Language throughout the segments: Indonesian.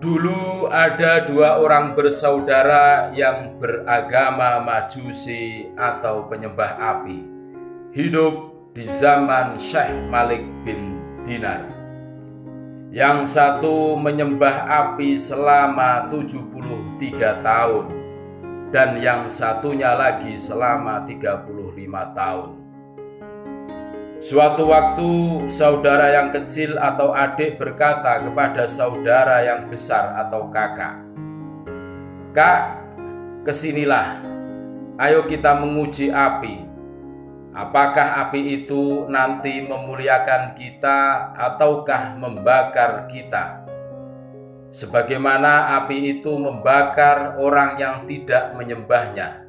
Dulu ada dua orang bersaudara yang beragama Majusi atau penyembah api, hidup di zaman Syekh Malik bin Dinar. Yang satu menyembah api selama 73 tahun dan yang satunya lagi selama 35 tahun. Suatu waktu, saudara yang kecil atau adik berkata kepada saudara yang besar atau kakak, "Kak, kesinilah, ayo kita menguji api. Apakah api itu nanti memuliakan kita ataukah membakar kita? Sebagaimana api itu membakar orang yang tidak menyembahnya.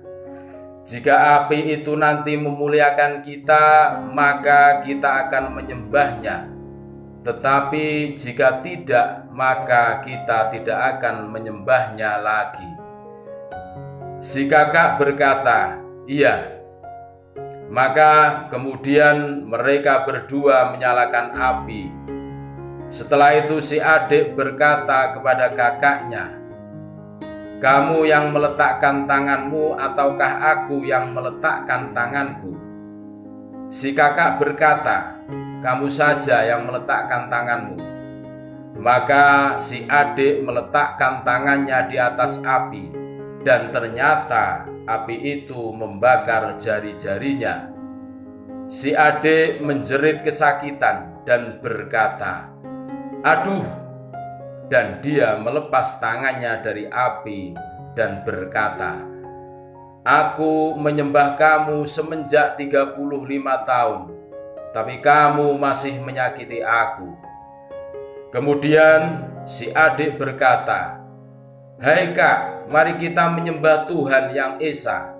Jika api itu nanti memuliakan kita, maka kita akan menyembahnya. Tetapi jika tidak, maka kita tidak akan menyembahnya lagi." Si kakak berkata, "Iya." Maka kemudian mereka berdua menyalakan api. Setelah itu si adik berkata kepada kakaknya, "Kamu yang meletakkan tanganmu ataukah aku yang meletakkan tanganku?" Si kakak berkata, "Kamu saja yang meletakkan tanganmu." Maka si adik meletakkan tangannya di atas api, dan ternyata api itu membakar jari-jarinya. Si adik menjerit kesakitan dan berkata, "Aduh!" Dan dia melepas tangannya dari api dan berkata, "Aku menyembah kamu semenjak 35 tahun, tapi kamu masih menyakiti aku." Kemudian si adik berkata, "Hai kak, mari kita menyembah Tuhan yang Esa,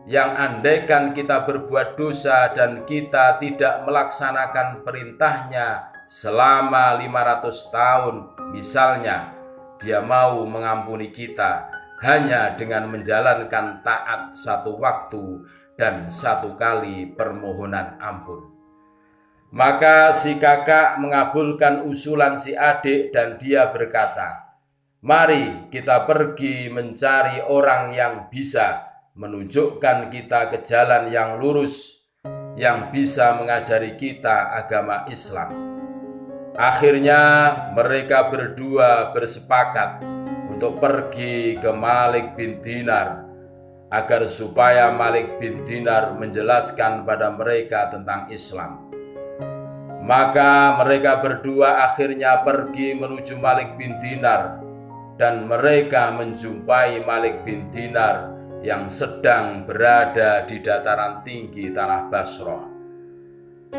yang andaikan kita berbuat dosa dan kita tidak melaksanakan perintahnya selama 500 tahun, misalnya, dia mau mengampuni kita hanya dengan menjalankan taat satu waktu dan satu kali permohonan ampun." Maka si kakak mengabulkan usulan si adik dan dia berkata, "Mari kita pergi mencari orang yang bisa menunjukkan kita ke jalan yang lurus, yang bisa mengajari kita agama Islam." Akhirnya mereka berdua bersepakat untuk pergi ke Malik bin Dinar agar supaya Malik bin Dinar menjelaskan pada mereka tentang Islam. Maka mereka berdua akhirnya pergi menuju Malik bin Dinar, dan mereka menjumpai Malik bin Dinar yang sedang berada di dataran tinggi tanah Basrah.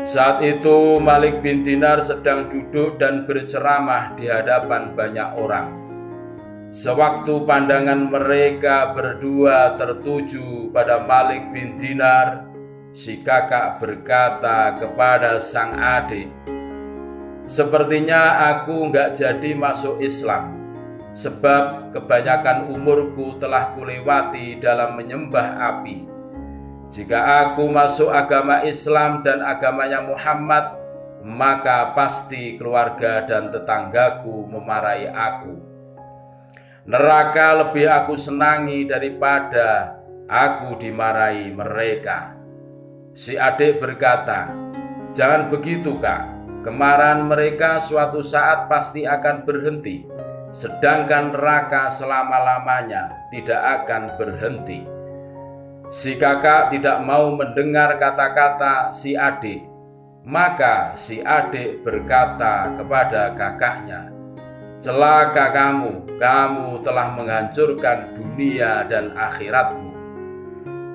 Saat itu Malik bin Dinar sedang duduk dan berceramah di hadapan banyak orang. Sewaktu pandangan mereka berdua tertuju pada Malik bin Dinar, si kakak berkata kepada sang adik, "Sepertinya aku nggak jadi masuk Islam, sebab kebanyakan umurku telah kulewati dalam menyembah api. Jika aku masuk agama Islam dan agamanya Muhammad, maka pasti keluarga dan tetanggaku memarahi aku. Neraka lebih aku senangi daripada aku dimarahi mereka." Si adik berkata, "Jangan begitu kak, kemarahan mereka suatu saat pasti akan berhenti, sedangkan neraka selama-lamanya tidak akan berhenti." Si kakak tidak mau mendengar kata-kata si adik. Maka si adik berkata kepada kakaknya, "Celaka kamu, kamu telah menghancurkan dunia dan akhiratmu."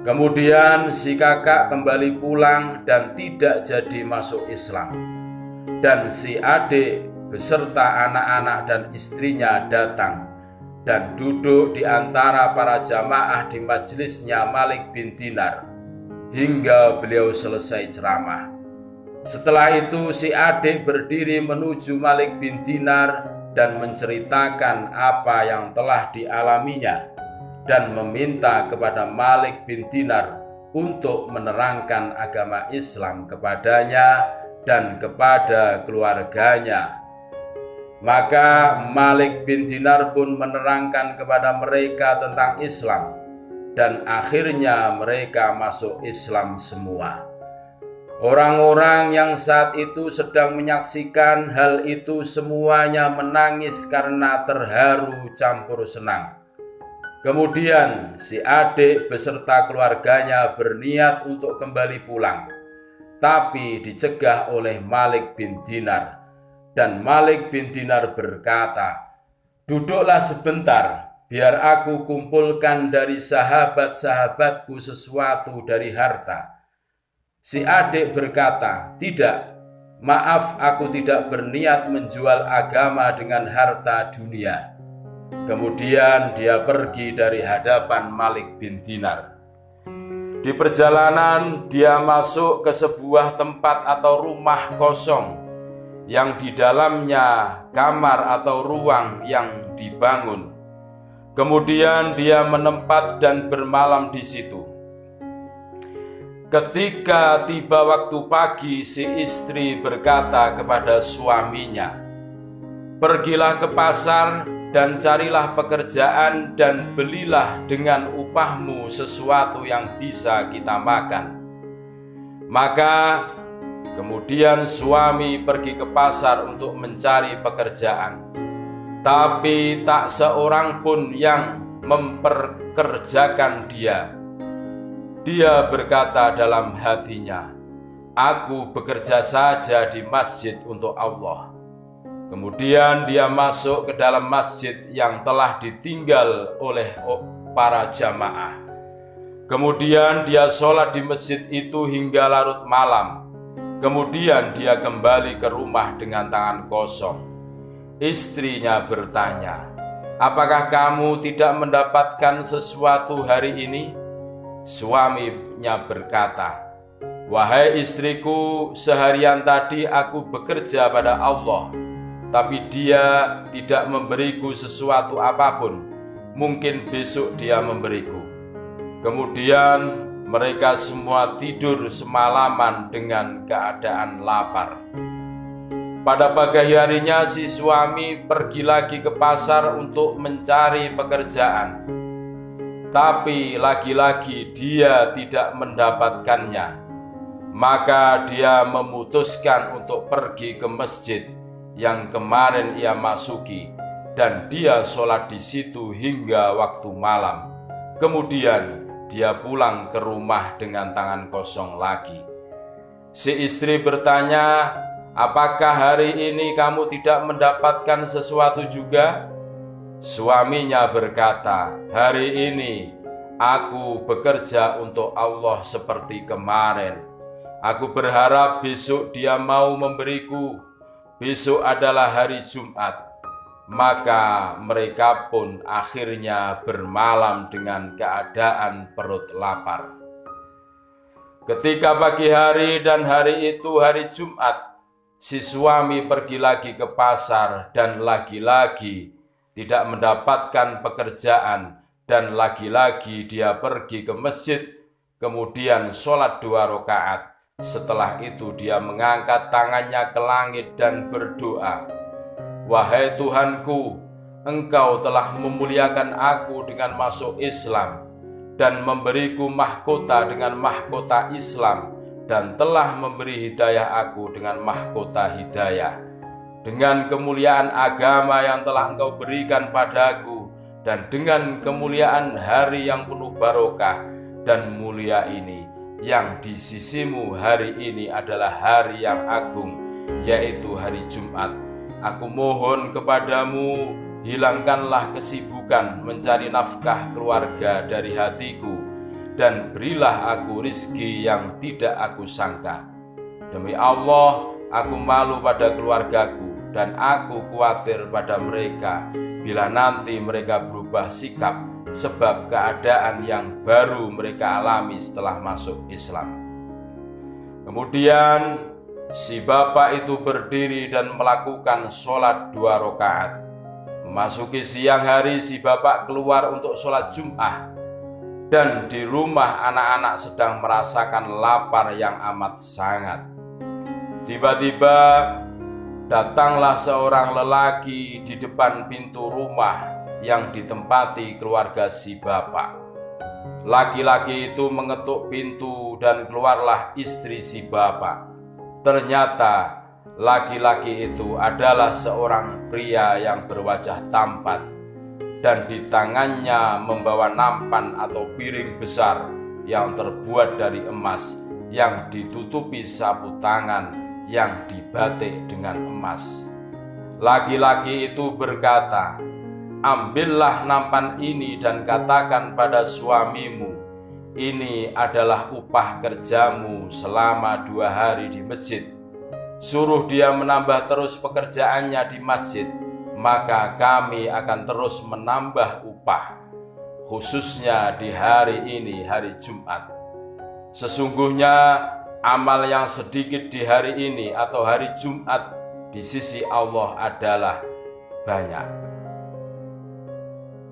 Kemudian si kakak kembali pulang dan tidak jadi masuk Islam. Dan si adik beserta anak-anak dan istrinya datang dan duduk di antara para jamaah di majelisnya Malik bin Dinar hingga beliau selesai ceramah. Setelah itu si adik berdiri menuju Malik bin Dinar dan menceritakan apa yang telah dialaminya dan meminta kepada Malik bin Dinar untuk menerangkan agama Islam kepadanya dan kepada keluarganya. Maka Malik bin Dinar pun menerangkan kepada mereka tentang Islam, dan akhirnya mereka masuk Islam semua. Orang-orang yang saat itu sedang menyaksikan hal itu semuanya menangis karena terharu campur senang. Kemudian si adik beserta keluarganya berniat untuk kembali pulang, tapi dicegah oleh Malik bin Dinar. Dan Malik bin Dinar berkata, "Duduklah sebentar, biar aku kumpulkan dari sahabat-sahabatku sesuatu dari harta." Si adik berkata, "Tidak, maaf, aku tidak berniat menjual agama dengan harta dunia." Kemudian dia pergi dari hadapan Malik bin Dinar. Di perjalanan dia masuk ke sebuah tempat atau rumah kosong yang di dalamnya kamar atau ruang yang dibangun. Kemudian dia menempat dan bermalam di situ. Ketika tiba waktu pagi, si istri berkata kepada suaminya, "Pergilah ke pasar dan carilah pekerjaan dan belilah dengan upahmu sesuatu yang bisa kita makan." Maka kemudian suami pergi ke pasar untuk mencari pekerjaan, tapi tak seorang pun yang memperkerjakan dia. Dia berkata dalam hatinya, "Aku bekerja saja di masjid untuk Allah." Kemudian dia masuk ke dalam masjid yang telah ditinggal oleh para jamaah. Kemudian dia sholat di masjid itu hingga larut malam. Kemudian dia kembali ke rumah dengan tangan kosong. Istrinya bertanya, "Apakah kamu tidak mendapatkan sesuatu hari ini?" Suaminya berkata, "Wahai istriku, seharian tadi aku bekerja pada Allah, tapi Dia tidak memberiku sesuatu apapun. Mungkin besok Dia memberiku." Kemudian mereka semua tidur semalaman dengan keadaan lapar. Pada pagi harinya si suami pergi lagi ke pasar untuk mencari pekerjaan, tapi lagi-lagi dia tidak mendapatkannya. Maka dia memutuskan untuk pergi ke masjid yang kemarin ia masuki, dan dia sholat di situ hingga waktu malam. Kemudian dia pulang ke rumah dengan tangan kosong lagi. Si istri bertanya, "Apakah hari ini kamu tidak mendapatkan sesuatu juga?" Suaminya berkata, "Hari ini aku bekerja untuk Allah seperti kemarin. Aku berharap besok Dia mau memberiku. Besok adalah hari Jumat." Maka mereka pun akhirnya bermalam dengan keadaan perut lapar. Ketika pagi hari dan hari itu hari Jumat, si suami pergi lagi ke pasar dan lagi-lagi tidak mendapatkan pekerjaan, dan lagi-lagi dia pergi ke masjid, kemudian sholat 2 rakaat. Setelah itu dia mengangkat tangannya ke langit dan berdoa, "Wahai Tuhanku, Engkau telah memuliakan aku dengan masuk Islam dan memberiku mahkota dengan mahkota Islam, dan telah memberi hidayah aku dengan mahkota hidayah. Dengan kemuliaan agama yang telah Engkau berikan padaku, dan dengan kemuliaan hari yang penuh barokah dan mulia ini, yang di sisimu hari ini adalah hari yang agung, yaitu hari Jumat. Aku mohon kepadamu, hilangkanlah kesibukan mencari nafkah keluarga dari hatiku, dan berilah aku rizki yang tidak aku sangka. Demi Allah, aku malu pada keluargaku, dan aku khawatir pada mereka bila nanti mereka berubah sikap sebab keadaan yang baru mereka alami setelah masuk Islam." Kemudian si bapak itu berdiri dan melakukan sholat 2 rakaat. Memasuki siang hari, si bapak keluar untuk sholat Jum'ah, dan di rumah anak-anak sedang merasakan lapar yang amat sangat. Tiba-tiba Datanglah seorang lelaki di depan pintu rumah yang ditempati keluarga si bapak. Laki-laki itu mengetuk pintu dan keluarlah istri si bapak. Ternyata laki-laki itu adalah seorang pria yang berwajah tampan, dan di tangannya membawa nampan atau piring besar yang terbuat dari emas, yang ditutupi sapu tangan yang dibatik dengan emas. Laki-laki itu berkata, "Ambillah nampan ini dan katakan pada suamimu, ini adalah upah kerjamu selama 2 hari di masjid. Suruh dia menambah terus pekerjaannya di masjid, maka kami akan terus menambah upah, khususnya di hari ini, hari Jumat. Sesungguhnya amal yang sedikit di hari ini atau hari Jumat di sisi Allah adalah banyak."